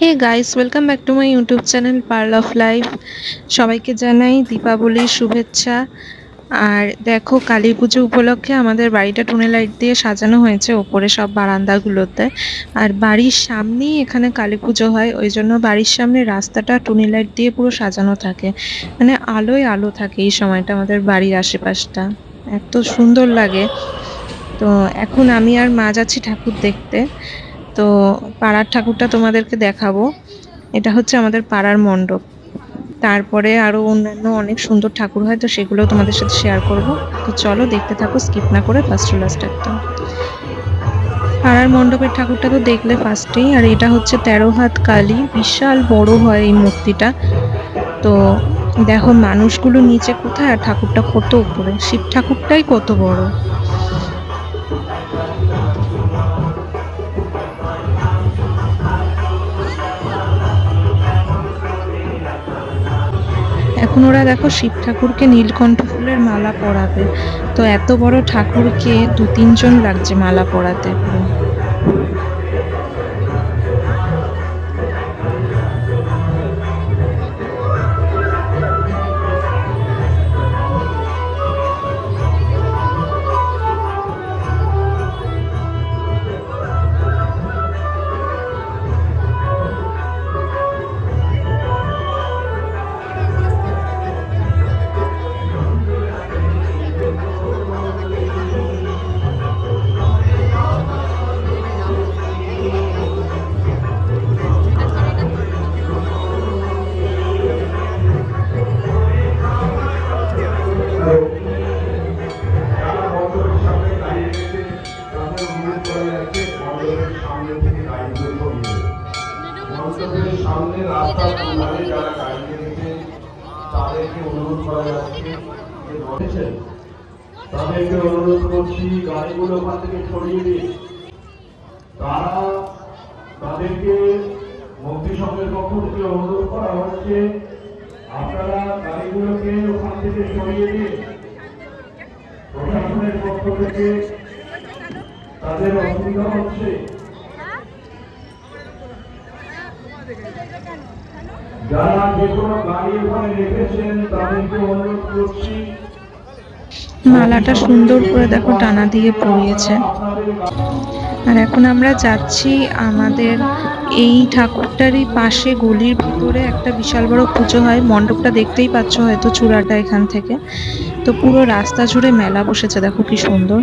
Hey guys, welcome back to my YouTube channel Pearl of Life. সবাইকে জানাই দীপাবলির শুভেচ্ছা। আর দেখো, কালী পুজো উপলক্ষে আমাদের বাড়িটা টুনি লাইট দিয়ে সাজানো হয়েছে ওপরে সব বারান্দাগুলোতে। আর বাড়ির সামনেই এখানে কালী পুজো হয়, ওই জন্য বাড়ির সামনে রাস্তাটা টুনি লাইট দিয়ে পুরো সাজানো থাকে। মানে আলোয় আলো থাকে এই সময়টা, আমাদের বাড়ির আশেপাশটা এত সুন্দর লাগে। তো এখন আমি আর মা যাচ্ছি ঠাকুর দেখতে। তো পাড়ার ঠাকুরটা তোমাদেরকে দেখাবো। এটা হচ্ছে আমাদের পাড়ার মণ্ডপ। তারপরে আরো অন্যান্য অনেক সুন্দর ঠাকুর হয়, তো সেগুলো তোমাদের সাথে শেয়ার করব। তো চলো দেখতে থাকো, স্কিপ না করে ফার্স্ট টু লাস্ট একদম। পাড়ার মণ্ডপের ঠাকুরটা তো দেখলে ফার্স্টেই। আর এটা হচ্ছে 13 হাত কালী, বিশাল বড় হয় এই মূর্তিটা। তো দেখো মানুষগুলো নিচে কোথায়, আর ঠাকুরটা কত উপরে, শিব ঠাকুরটাই কত বড়। এখন ওরা দেখো শিব ঠাকুরকে নীলকণ্ঠ ফুলের মালা পরাবে। তো এত বড় ঠাকুরকে 2-3 জন লাগছে মালা পরাতে পুরো। সামনে রাস্তার ধারে যারা গাড়ি রেখেছে তাদেরকে অনুরোধ করা যাচ্ছে যে রয়েছেন তাদেরকে অনুরোধ করছি গাড়িগুলো ওখান থেকে সরিয়ে দিন। তারা তাদেরকে মন্ত্রী সংঘের পক্ষ থেকে অনুরোধ করা হচ্ছে আপনারা গাড়িগুলোকে ওখান থেকে সরিয়ে দিন। প্রশাসনের পক্ষ থেকে তাদের অসুবিধা হচ্ছে। যারা যে কোনো গাড়ি ওখানে রেখেছেন তাদেরকে অনুরোধ করছি। মালাটা সুন্দর করে দেখো টানা দিয়ে পরিয়েছে। আর এখন আমরা যাচ্ছি আমাদের এই ঠাকুরটারই পাশে গলির ভিতরে একটা বিশাল বড় পুজো হয়। মণ্ডপটা দেখতেই পাচ্ছ হয়তো চূড়াটা এখান থেকে। তো পুরো রাস্তা জুড়ে মেলা বসেছে, দেখো কি সুন্দর।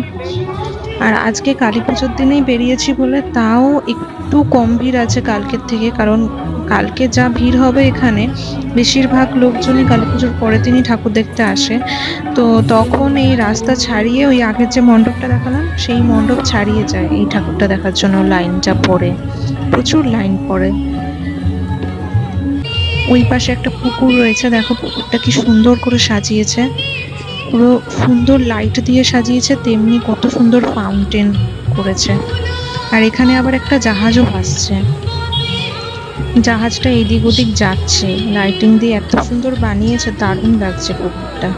আর আজকে কালী পুজোর দিনেই বেরিয়েছি বলে তাও একটু কম ভিড় আছে কালকের থেকে, কারণ কালকে যা ভিড় হবে এখানে, বেশিরভাগ লোকজনই কালী পুজোর পরের দিনই ঠাকুর দেখতে আসে। তো তখন এই রাস্তা ছাড়িয়ে ওই আগের যে মণ্ডপটা দেখালাম সেই মণ্ডপ ছাড়িয়ে যায় এই ঠাকুরটা দেখার জন্য। লাইনটা পড়ে, প্রচুর লাইন পড়ে। ওই পাশে একটা পুকুর রয়েছে, দেখো পুকুরটা কি সুন্দর করে সাজিয়েছে, পুরো সুন্দর লাইট দিয়ে সাজিয়েছে, তেমনি কত সুন্দর ফাউন্টেন করেছে। আর এখানে আবার একটা জাহাজও ভাসছে, জাহাজটা এদিক ওদিক যাচ্ছে, লাইটিং দিয়ে এত সুন্দর বানিয়েছে, দারুণ লাগছে পুকুরটা।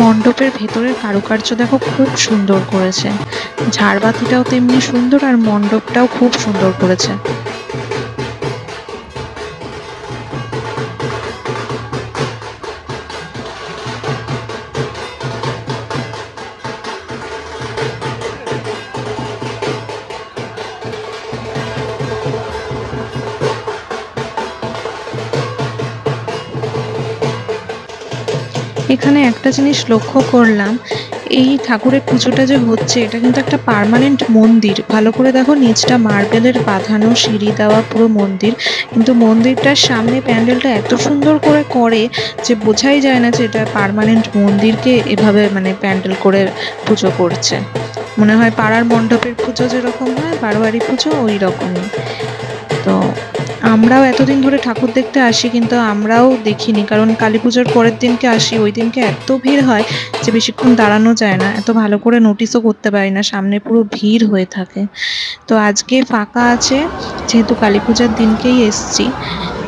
মণ্ডপের ভেতরের কারুকার্য দেখো খুব সুন্দর করেছে, ঝাড়বাতিটাও তেমনি সুন্দর আর মণ্ডপটাও খুব সুন্দর করেছে। এখানে একটা জিনিস লক্ষ্য করলাম, এই ঠাকুরের পুজোটা যে হচ্ছে এটা কিন্তু একটা পার্মানেন্ট মন্দির। ভালো করে দেখো, নিচটা মার্বেলের বাঁধানো, সিঁড়ি দেওয়া পুরো মন্দির, কিন্তু মন্দিরটার সামনে প্যান্ডেলটা এত সুন্দর করে করে যে বোঝাই যায় না যে এটা পার্মানেন্ট মন্দিরকে এভাবে মানে প্যান্ডেল করে পুজো করছে। মনে হয় পাড়ার মণ্ডপের পুজো যেরকম হয়, বারোয়ারি পুজো, ওই রকমই। তো আমরাও এতদিন ধরে ঠাকুর দেখতে আসি, কিন্তু আমরাও দেখিনি, কারণ কালী পুজোর পরের দিনকে আসি, ওই দিনকে এত ভিড় হয় যে বেশিক্ষণ দাঁড়ানো যায় না, এত ভালো করে নোটিশও করতে পারি না, সামনে পুরো ভিড় হয়ে থাকে। তো আজকে ফাঁকা আছে, যেহেতু কালী পূজার দিনকেই এসছি,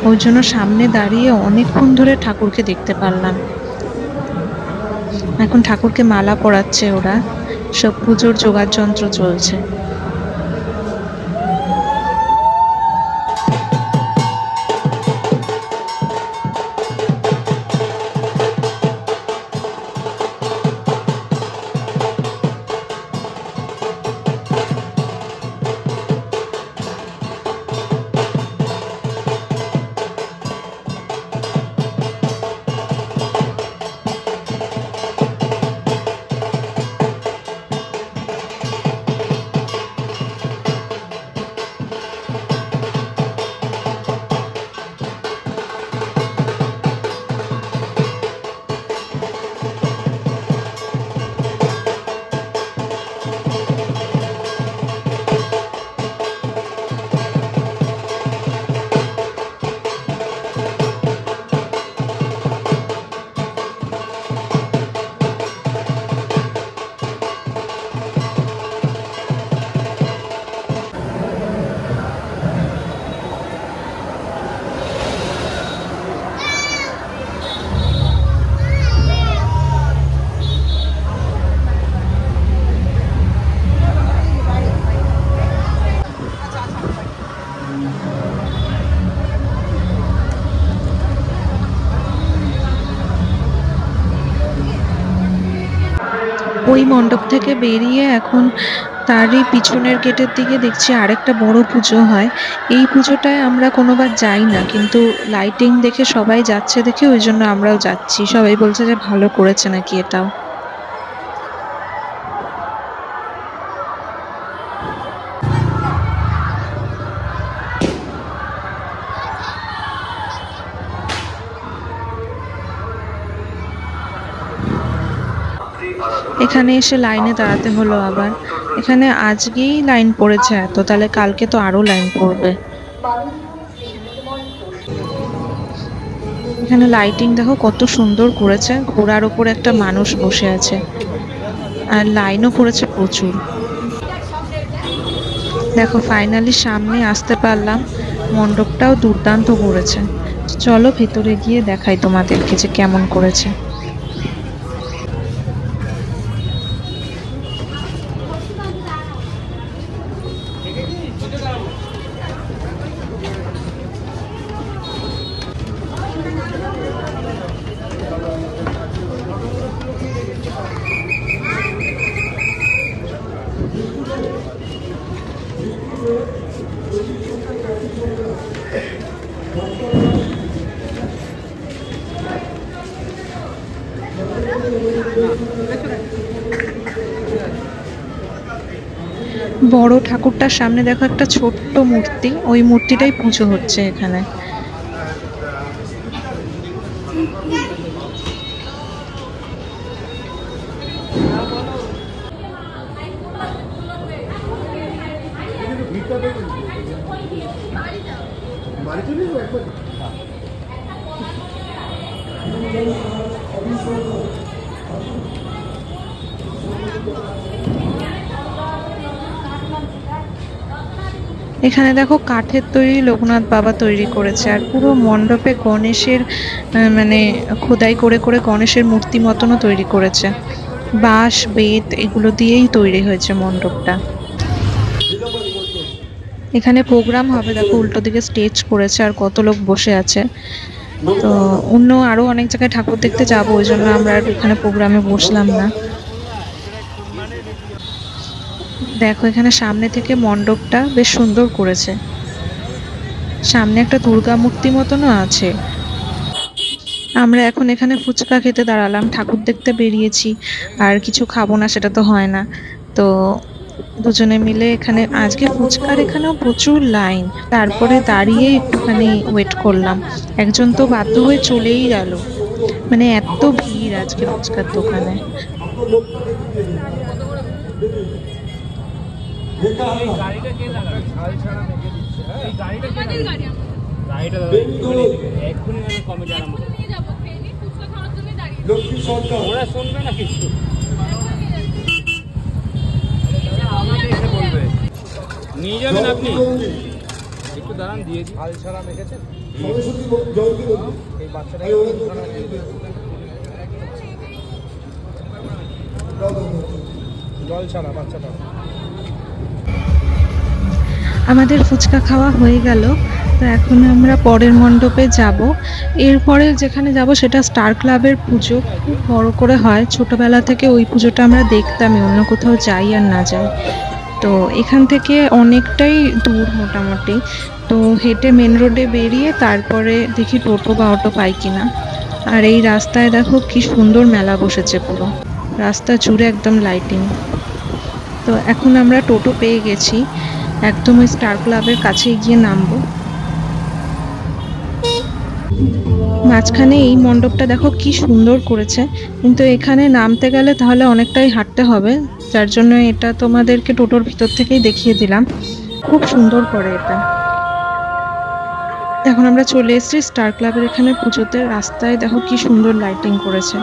ওই জন্য সামনে দাঁড়িয়ে অনেকক্ষণ ধরে ঠাকুরকে দেখতে পারলাম। এখন ঠাকুরকে মালা পরাচ্ছে ওরা, সব পুজোর জোগাড় যন্ত্র চলছে। ওই মণ্ডপ থেকে বেরিয়ে এখন তারই পিছনের গেটের দিকে দেখছি আরেকটা বড় পুজো হয়। এই পুজোটায় আমরা কোনোবার যাই না, কিন্তু লাইটিং দেখে সবাই যাচ্ছে দেখে ওই জন্য আমরাও যাচ্ছি। সবাই বলছে যে ভালো করেছে নাকি এটাও। এখানে এসে লাইনে দাঁড়াতে হলো আবার। এখানে আজকেই লাইন পড়েছে এত, তাহলে কালকে তো আরো লাইন পড়বে। এখানে লাইটিং দেখো কত সুন্দর করেছে, ঘোড়ার উপর একটা মানুষ বসে আছে, আর লাইনও করেছে প্রচুর। দেখো ফাইনালি সামনে আসতে পারলাম, মণ্ডপটাও দুর্দান্ত করেছে। চলো ভেতরে গিয়ে দেখাই তোমাদেরকে যে কেমন করেছে। বড় ঠাকুরটার সামনে দেখো একটা ছোট্ট মূর্তি, ওই মূর্তিটাই পুজো হচ্ছে এখানে। এখানে দেখো কাঠের তৈরি লোকনাথ বাবা তৈরি করেছে, আর পুরো মণ্ডপে গণেশের মানে খোদাই করে করে গণেশের মূর্তি মতনও তৈরি করেছে। বাঁশ বেত এগুলো দিয়েই তৈরি হয়েছে মণ্ডপটা। এখানে প্রোগ্রাম হবে, দেখো উল্টো দিকে স্টেজ করেছে আর কত লোক বসে আছে। তো অন্য আরো অনেক জায়গায় ঠাকুর দেখতে যাবো, ওই জন্য আমরা আর এখানে প্রোগ্রামে বসলাম না। দেখো এখানে সামনে থেকে মণ্ডপটা বেশ সুন্দর করেছে, সামনে একটা দুর্গা মূর্তি মতনও আছে। আমরা এখন এখানে ফুচকা খেতে দাঁড়ালাম, ঠাকুর দেখতে বেরিয়েছি, আর কিছু খাবো না সেটা তো হয় না। তো দুজনে মিলে এখানে আজকে ফুচকার এখানেও প্রচুর লাইন, তারপরে দাঁড়িয়ে একটুখানি ওয়েট করলাম। একজন তো বাধ্য হয়ে চলেই গেল, মানে এত ভিড় আজকে ফুচকার দোকানে। নিয়ে যাবেন আপনি, একটু দাঁড়ান, দিয়েছি হাল ছাড়া মেখেছেন এই বাচ্চাটা, জল ছাড়া বাচ্চাটা। আমাদের ফুচকা খাওয়া হয়ে গেল, তো এখন আমরা পরের মণ্ডপে যাব। এরপরে যেখানে যাব সেটা স্টার ক্লাবের পুজো, খুব বড় করে হয়। ছোটবেলা থেকে ওই পুজোটা আমরা দেখতামই, অন্য কোথাও যাই আর না যাই। তো এখান থেকে অনেকটাই দূর মোটামুটি, তো হেঁটে মেন রোডে বেরিয়ে তারপরে দেখি টোটো বা অটো পাই কিনা। আর এই রাস্তায় দেখো কি সুন্দর মেলা বসেছে, পুরো রাস্তা জুড়ে একদম লাইটিং। তো এখন আমরা টোটো পেয়ে গেছি, একদম ওই স্টার ক্লাবের কাছে গিয়ে নামবো। মাঝখানে এই মণ্ডপটা দেখো কি সুন্দর করেছে, কিন্তু এখানে নামতে গেলে তাহলে অনেকটাই হাঁটতে হবে, যার জন্য এটা তোমাদেরকে টোটোর ভিতর থেকেই দেখিয়ে দিলাম। খুব সুন্দর করে এটা। এখন আমরা চলে এসেছি স্টার ক্লাবের এখানে পুজোতে। রাস্তায় দেখো কি সুন্দর লাইটিং করেছে।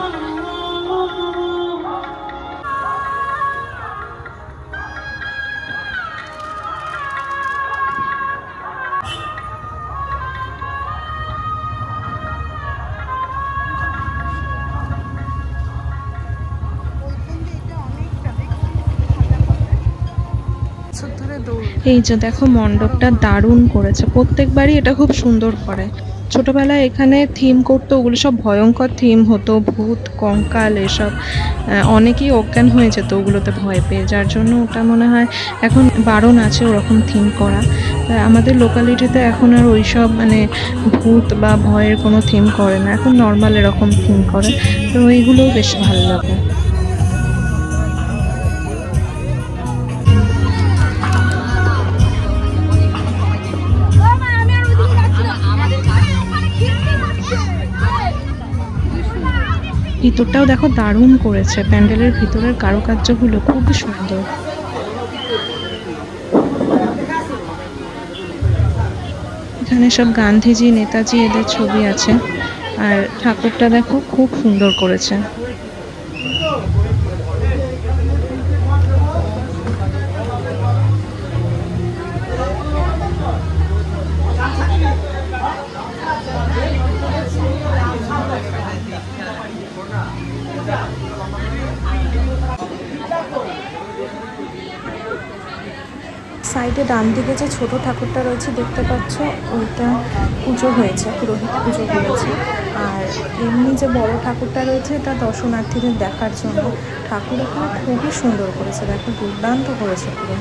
এই যে দেখো মণ্ডপটা দারুণ করেছে, প্রত্যেকবারই এটা খুব সুন্দর করে। ছোটবেলায় এখানে থিম করতো, ওগুলো সব ভয়ঙ্কর থিম হতো, ভূত কঙ্কাল এসব, অনেকেই অজ্ঞান হয়ে যেত ওগুলোতে ভয় পেয়ে, যার জন্য ওটা মনে হয় এখন বারণ আছে ওরকম থিম করা। আমাদের লোকালিটিতে এখন আর ওইসব মানে ভূত বা ভয়ের কোনো থিম করে না, এখন নর্মাল এরকম থিম করে, তো এইগুলোও বেশ ভালো লাগে। ভিতরটাও দেখো দারুণ করেছে, প্যান্ডেলের ভিতরের কারুকার্যগুলো খুবই সুন্দর। এখানে সব গান্ধীজি নেতাজি এদের ছবি আছে, আর ঠাকুরটা দেখো খুব সুন্দর করেছে। সাইডে ডান দিকে যে ছোট ঠাকুরটা রয়েছে দেখতে পাচ্ছ, ওইটা পুজো হয়েছে, পুরোহিত পুজো হয়েছে। আর এমনি যে বড় ঠাকুরটা রয়েছে এটা দর্শনার্থীদের দেখার জন্য। ঠাকুর এখানে খুবই সুন্দর করেছে, দেখো দুর্দান্ত করেছে পুরো।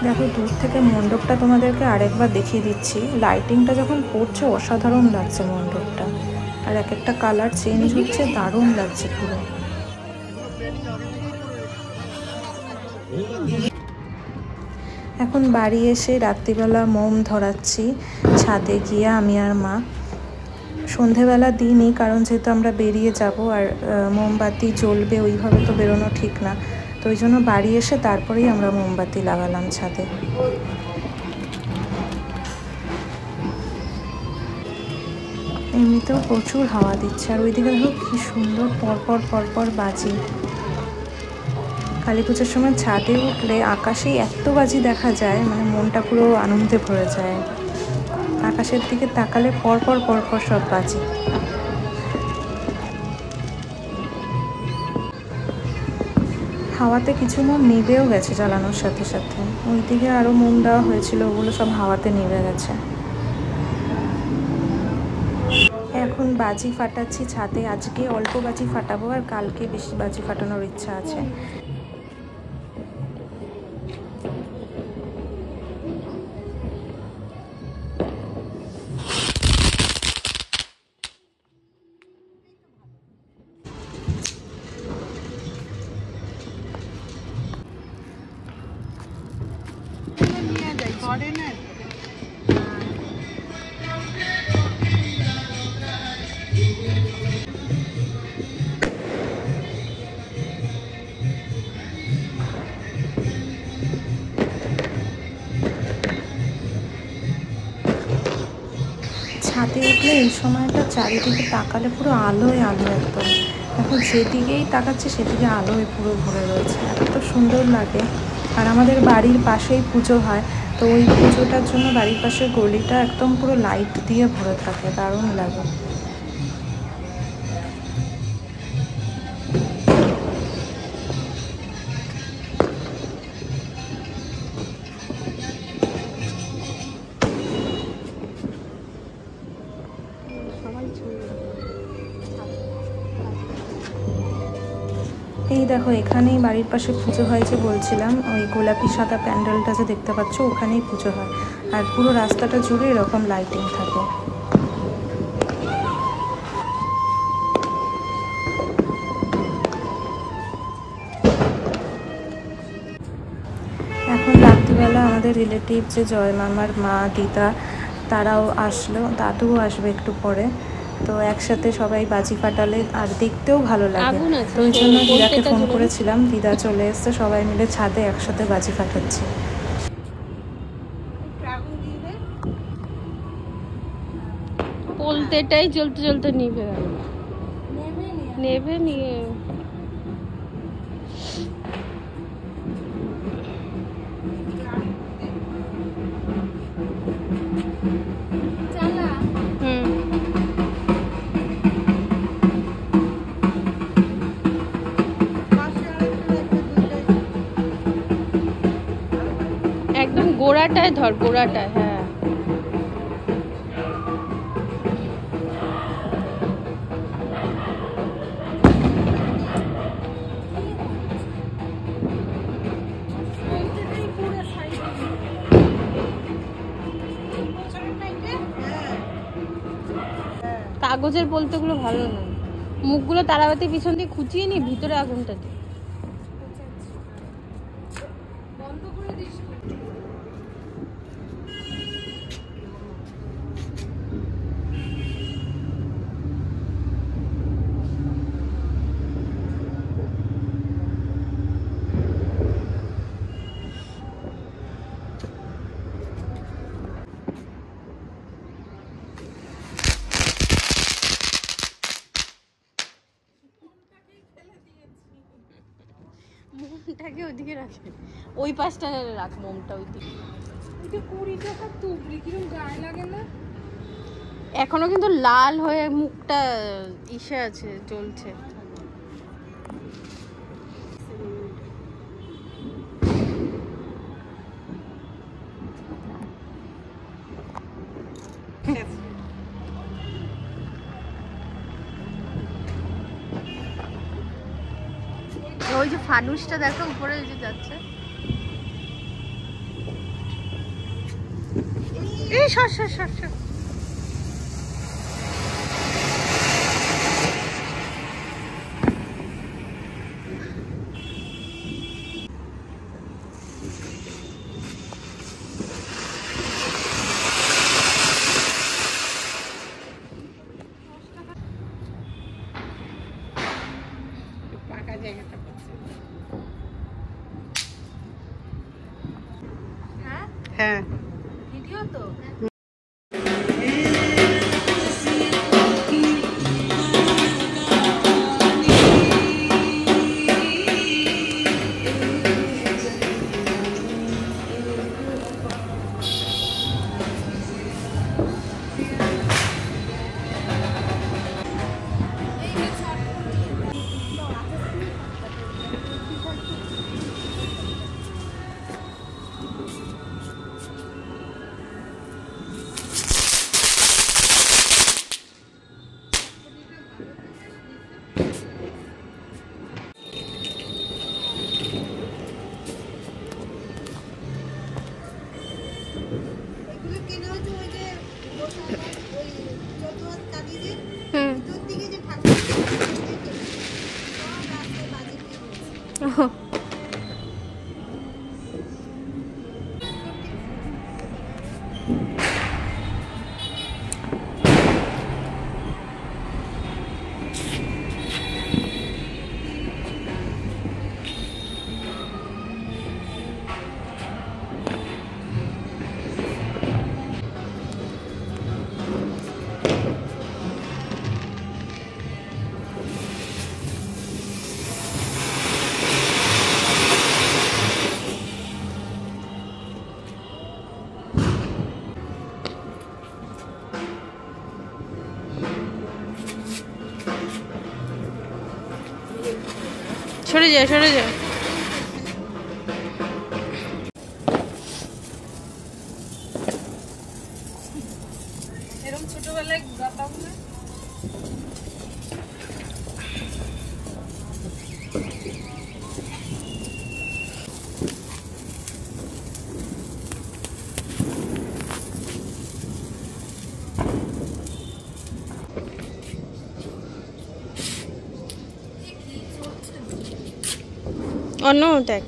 দেখো দূর থেকে মণ্ডপটা তোমাদেরকে আরেকবার দেখিয়ে দিচ্ছি। লাইটিংটা যখন পড়ছে অসাধারণ লাগছে মণ্ডপটা, আর এক একটা কালার চেঞ্জ হচ্ছে, দারুণ লাগছে পুরো। এখন বাড়ি এসে রাত্রিবেলা মোম ধরাচ্ছি ছাদে গিয়ে আমি আর মা। সন্ধেবেলা দিইনি, কারণ যেহেতু আমরা বেরিয়ে যাব আর মোমবাতি জ্বলবে, ওইভাবে তো বেরোনো ঠিক না, তো ওই জন্য বাড়ি এসে তারপরেই আমরা মোমবাতি লাগালাম ছাদে। এমনিতেও প্রচুর হাওয়া দিচ্ছে, আর ওইদিকে দেখো কি সুন্দর পরপর পরপর বাজি। কালী পুজোর সময় ছাদে উঠলে আকাশে এত বাজি দেখা যায়, মানে মনটা পুরো আনন্দে ভরে যায়। আকাশের দিকে তাকালে পরপর পরপর সব বাজি। হাওয়াতে কিছু মোম নিভেও গেছে জ্বালানোর সাথে সাথে। ওইদিকে আরও মোম দেওয়া হয়েছিল, ওগুলো সব হাওয়াতে নিভে গেছে। এখন বাজি ফাটাচ্ছি ছাদে। আজকে অল্প বাজি ফাটাবো, আর কালকে বেশি বাজি ফাটানোর ইচ্ছা আছে। ছাদে উঠলে এই সময়টা চারিদিকে তাকালে পুরো আলোয় আলো একদম। এখন যেদিকেই তাকাচ্ছে সেদিকে আলোয় পুরো ভরে রয়েছে, এত সুন্দর লাগে। আর আমাদের বাড়ির পাশেই পুজো হয়, তো ওই পুজোটার জন্য বাড়ির পাশের গলিটা একদম পুরো লাইট দিয়ে ভরে থাকে, দারুণ লাগে। এই দেখো, এখানেই বাড়ির পাশে পুজো হয়েছে বলছিলাম, ওই গোলাপি সাদা প্যান্ডেলটা যে দেখতে পাচ্ছ ওখানেই পুজো হয়। আর পুরো রাস্তাটা জুড়ে এরকম লাইটিং থাকে। এখন রাত্রিবেলা আমাদের রিলেটিভ যে জয় মামার মা দিদা তারাও আসলো, দাদুও আসবে একটু পরে। তো একসাথে সবাই বাজি ফাটালে আর দেখতেও ভালো লাগে। তো ওই জন্য দিদাকে ফোন করেছিলাম, দিদা চলে এসছে, সবাই মিলে ছাদে একসাথে বাজি ফাটাচ্ছি। বলতেটাই চলতে চলতে নিভে গেল, নেভে নিয়ে একদম গোড়াটায় ধর, গোড়াটায়। হ্যাঁ, কাগজের বলতেগুলো ভালো না, মুখগুলো তারাবাতি পিছন দিয়ে খুঁচিয়ে নি, ভিতরে আগুনটা দিয়ে। মোমটাকে ওইদিকে রাখে, ওই পাশটা রাখ মোমটা ওইদিকে। এটা 20 টাকা টুকরি, কিরকম গায়ে লাগে না? এখনো কিন্তু লাল হয়ে মুখটা ইসে আছে, জ্বলছে। ওই যে ফানুসটা দেখো উপরে যে যাচ্ছে, এই সর সর সর সর। পাকা জায়গাটা হ্যাঁ, ভিডিও তো হুম সরে যা সরে যা এরকম ছোটবেলায় গাতাম না। অন্য দেখ